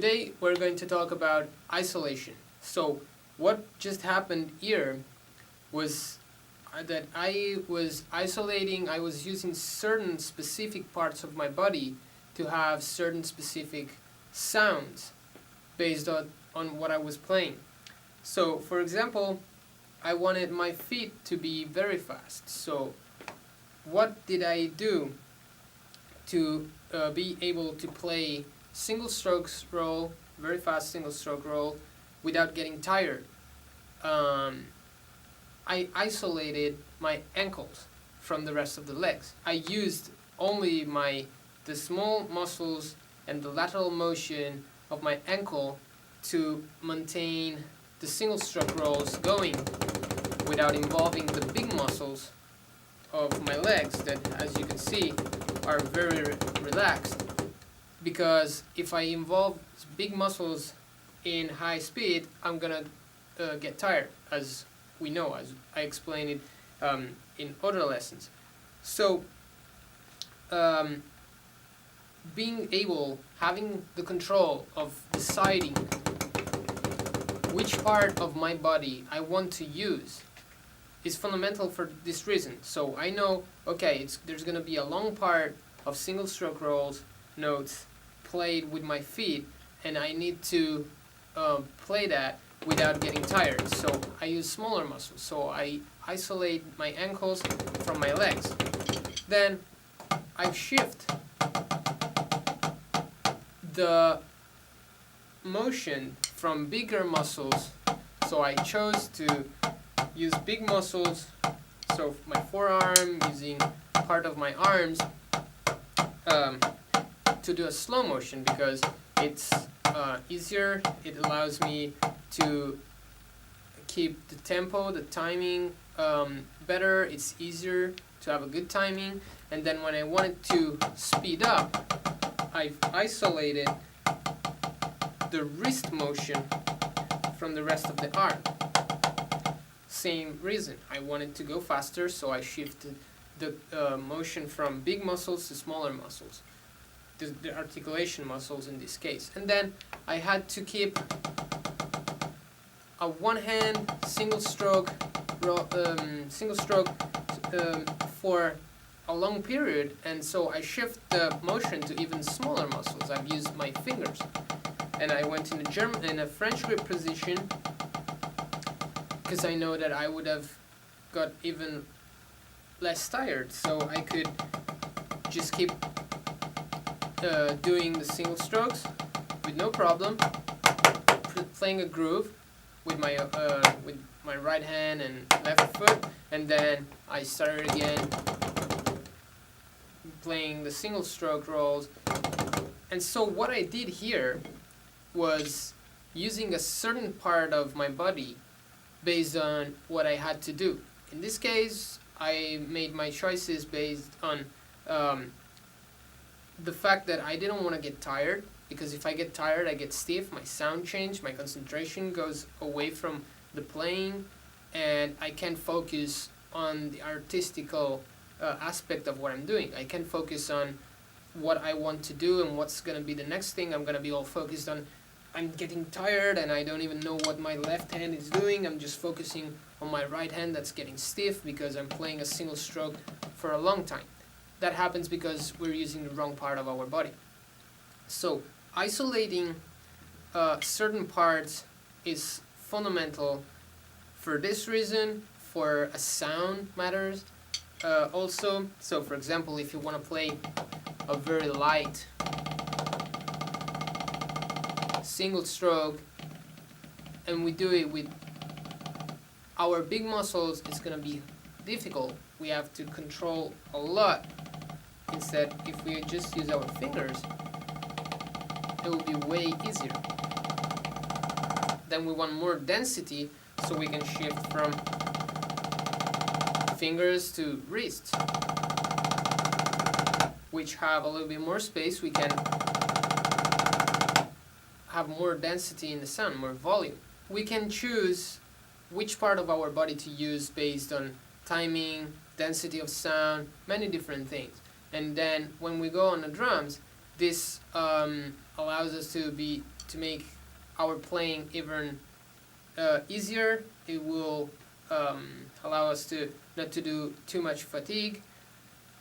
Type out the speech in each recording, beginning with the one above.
Today we're going to talk about isolation. So what just happened here was that I was isolating, I was using certain specific parts of my body to have certain specific sounds based on what I was playing. So for example, I wanted my feet to be very fast. So what did I do to be able to play single strokes roll, very fast single stroke roll, without getting tired? I isolated my ankles from the rest of the legs. I used only the small muscles and the lateral motion of my ankle to maintain the single stroke rolls going without involving the big muscles of my legs that, as you can see, are very relaxed. Because if I involve big muscles in high speed, I'm gonna get tired, as we know, as I explained it in other lessons. So having the control of deciding which part of my body I want to use is fundamental for this reason. So I know, okay, there's going to be a long part of single stroke rolls, notes, played with my feet, and I need to play that without getting tired. So I use smaller muscles. So I isolate my ankles from my legs. Then I shift the motion from bigger muscles. So I chose to use big muscles, so my forearm, using part of my arms to do a slow motion, because it's easier. It allows me to keep the tempo, the timing better. It's easier to have a good timing. And then when I wanted to speed up, I've isolated the wrist motion from the rest of the arm. Same reason, I wanted to go faster, so I shifted the motion from big muscles to smaller muscles, the articulation muscles in this case. And then I had to keep a one-hand single stroke for a long period, and so I shift the motion to even smaller muscles. I've used my fingers, and I went in a French grip position, because I know that I would have got even less tired, so I could just keep doing the single strokes with no problem, playing a groove with my right hand and left foot, and then I started again playing the single stroke rolls. And so what I did here was using a certain part of my body based on what I had to do. In this case, I made my choices based on the fact that I didn't want to get tired, because if I get tired, I get stiff, my sound changes, my concentration goes away from the playing, and I can't focus on the artistical aspect of what I'm doing. I can focus on what I want to do and what's going to be the next thing. I'm going to be all focused on, I'm getting tired and I don't even know what my left hand is doing. I'm just focusing on my right hand that's getting stiff because I'm playing a single stroke for a long time. That happens because we're using the wrong part of our body. So isolating certain parts is fundamental for this reason. For a sound matters also. So for example, if you want to play a very light single stroke and we do it with our big muscles, it's going to be difficult. We have to control a lot. Instead, if we just use our fingers, it will be way easier. Then we want more density, so we can shift from fingers to wrists, which have a little bit more space. We can have more density in the sound, more volume. We can choose which part of our body to use based on timing, density of sound, many different things. And then when we go on the drums, this allows us to be to make our playing even easier. It will allow us to not to do too much fatigue.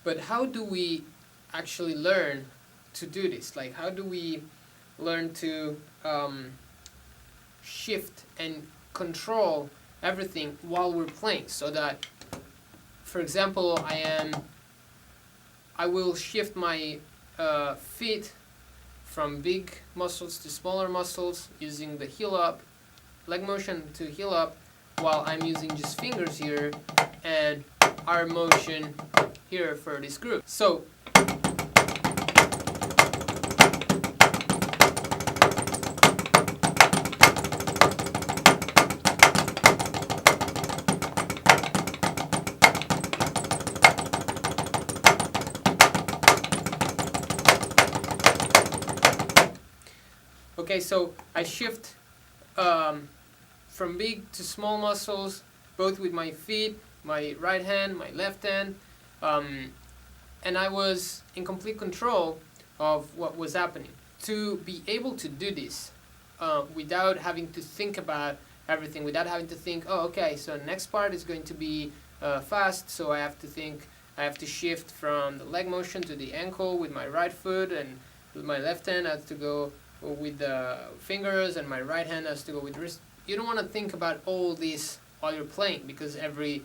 But how do we actually learn to do this? Like, how do we learn to shift and control everything while we're playing, so that, for example, I will shift my feet from big muscles to smaller muscles using the heel up, leg motion to heel up, while I'm using just fingers here and arm motion here for this group. So okay, so I shift from big to small muscles, both with my feet, my right hand, my left hand, and I was in complete control of what was happening. To be able to do this without having to think about everything, without having to think, oh, okay, so next part is going to be fast, so I have to shift from the leg motion to the ankle with my right foot, and with my left hand I have to go with the fingers, and my right hand has to go with the wrist. You don't want to think about all this while you're playing, because every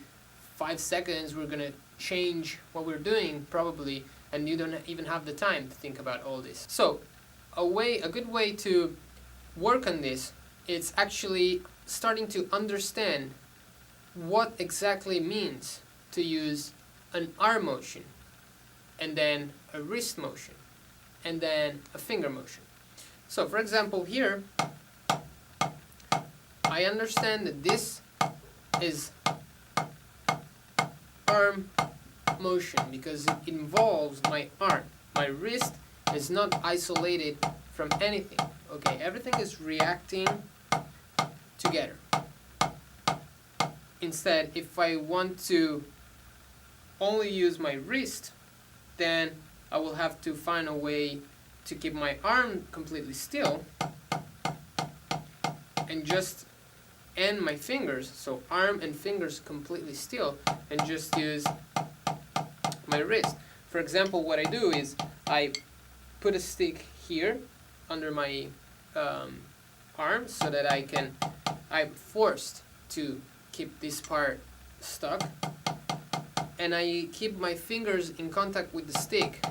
5 seconds we're going to change what we're doing probably, and you don't even have the time to think about all this. So a good way to work on this is actually starting to understand what exactly means to use an arm motion, and then a wrist motion, and then a finger motion. So for example, here I understand that this is arm motion because it involves my arm. My wrist is not isolated from anything. Okay, everything is reacting together. Instead, if I want to only use my wrist, then I will have to find a way to keep my arm completely still and just end my fingers, so arm and fingers completely still, and just use my wrist. For example, what I do is I put a stick here under my arm so that I'm forced to keep this part stuck, and I keep my fingers in contact with the stick.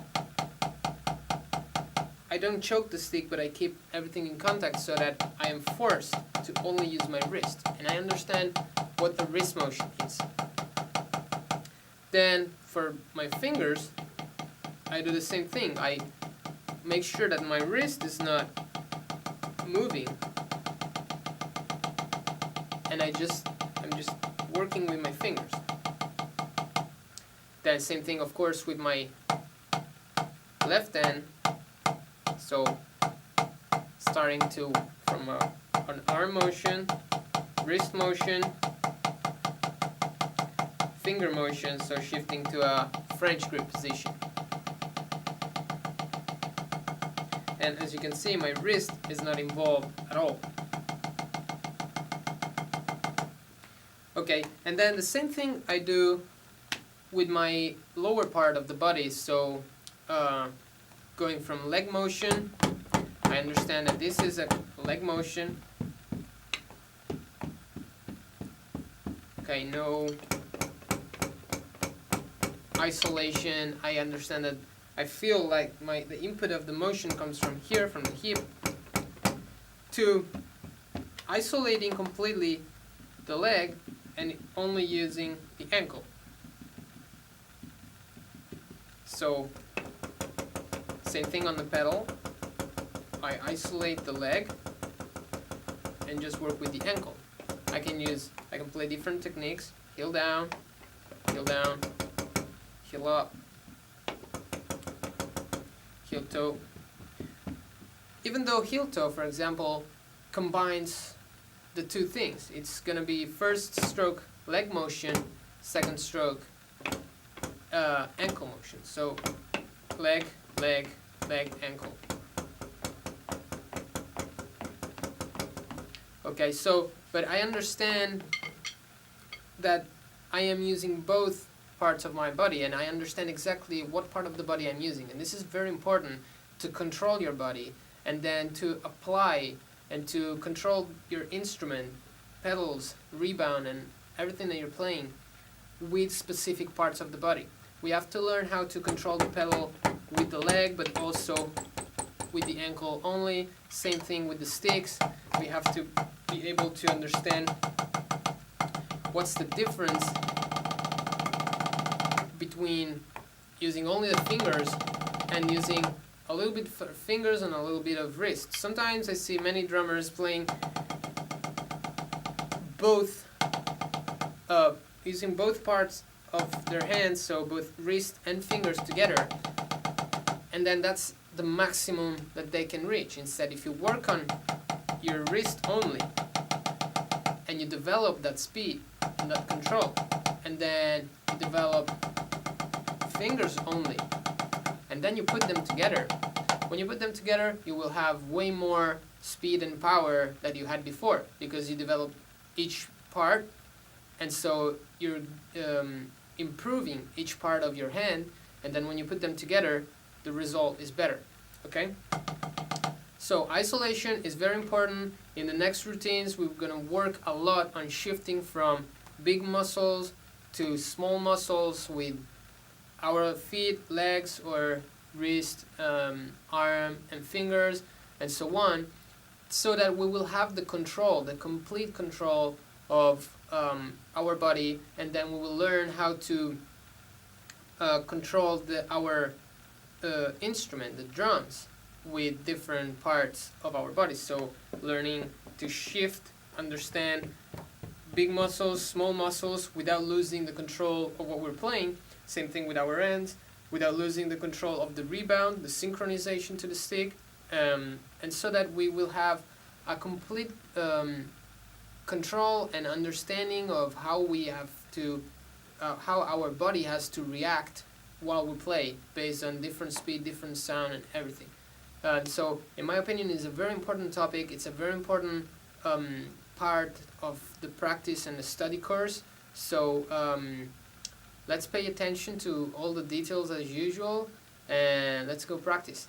I don't choke the stick, but I keep everything in contact so that I am forced to only use my wrist, and I understand what the wrist motion is. Then for my fingers, I do the same thing. I make sure that my wrist is not moving, and I'm just working with my fingers. Then same thing, of course, with my left hand. So starting from an arm motion, wrist motion, finger motion, so shifting to a French grip position. And as you can see, my wrist is not involved at all. Okay, and then the same thing I do with my lower part of the body, so going from leg motion, I understand that this is a leg motion. Okay, no isolation. I understand that I feel like the input of the motion comes from here, from the hip, to isolating completely the leg and only using the ankle. So same thing on the pedal. I isolate the leg and just work with the ankle. I can play different techniques: heel down, heel up, heel toe. Even though heel toe, for example, combines the two things, it's gonna be first stroke leg motion, second stroke ankle motion. So leg, leg, leg, ankle. Okay, so, but I understand that I am using both parts of my body, and I understand exactly what part of the body I'm using. And this is very important to control your body, and then to apply and to control your instrument, pedals, rebound, and everything that you're playing with specific parts of the body. We have to learn how to control the pedal with the leg, but also with the ankle only. Same thing with the sticks. We have to be able to understand what's the difference between using only the fingers and using a little bit of fingers and a little bit of wrist. Sometimes I see many drummers playing both, using both parts of their hands, so both wrist and fingers together, and then that's the maximum that they can reach. Instead, if you work on your wrist only and you develop that speed and that control, and then you develop fingers only, and then you put them together. When you put them together, you will have way more speed and power that you had before, because you develop each part, and so you're improving each part of your hand, and then when you put them together, the result is better. Okay? So isolation is very important. In the next routines, we're going to work a lot on shifting from big muscles to small muscles with our feet, legs, or wrist, arm, and fingers, and so on, so that we will have the control, the complete control of our body, and then we will learn how to control our instrument, the drums, with different parts of our body. So learning to shift, understand big muscles, small muscles, without losing the control of what we're playing. Same thing with our hands, without losing the control of the rebound, the synchronization to the stick, and so that we will have a complete control and understanding of how we have to, how our body has to react while we play, based on different speed, different sound, and everything. So, in my opinion, it's a very important topic. It's a very important part of the practice and the study course. So, let's pay attention to all the details as usual, and let's go practice.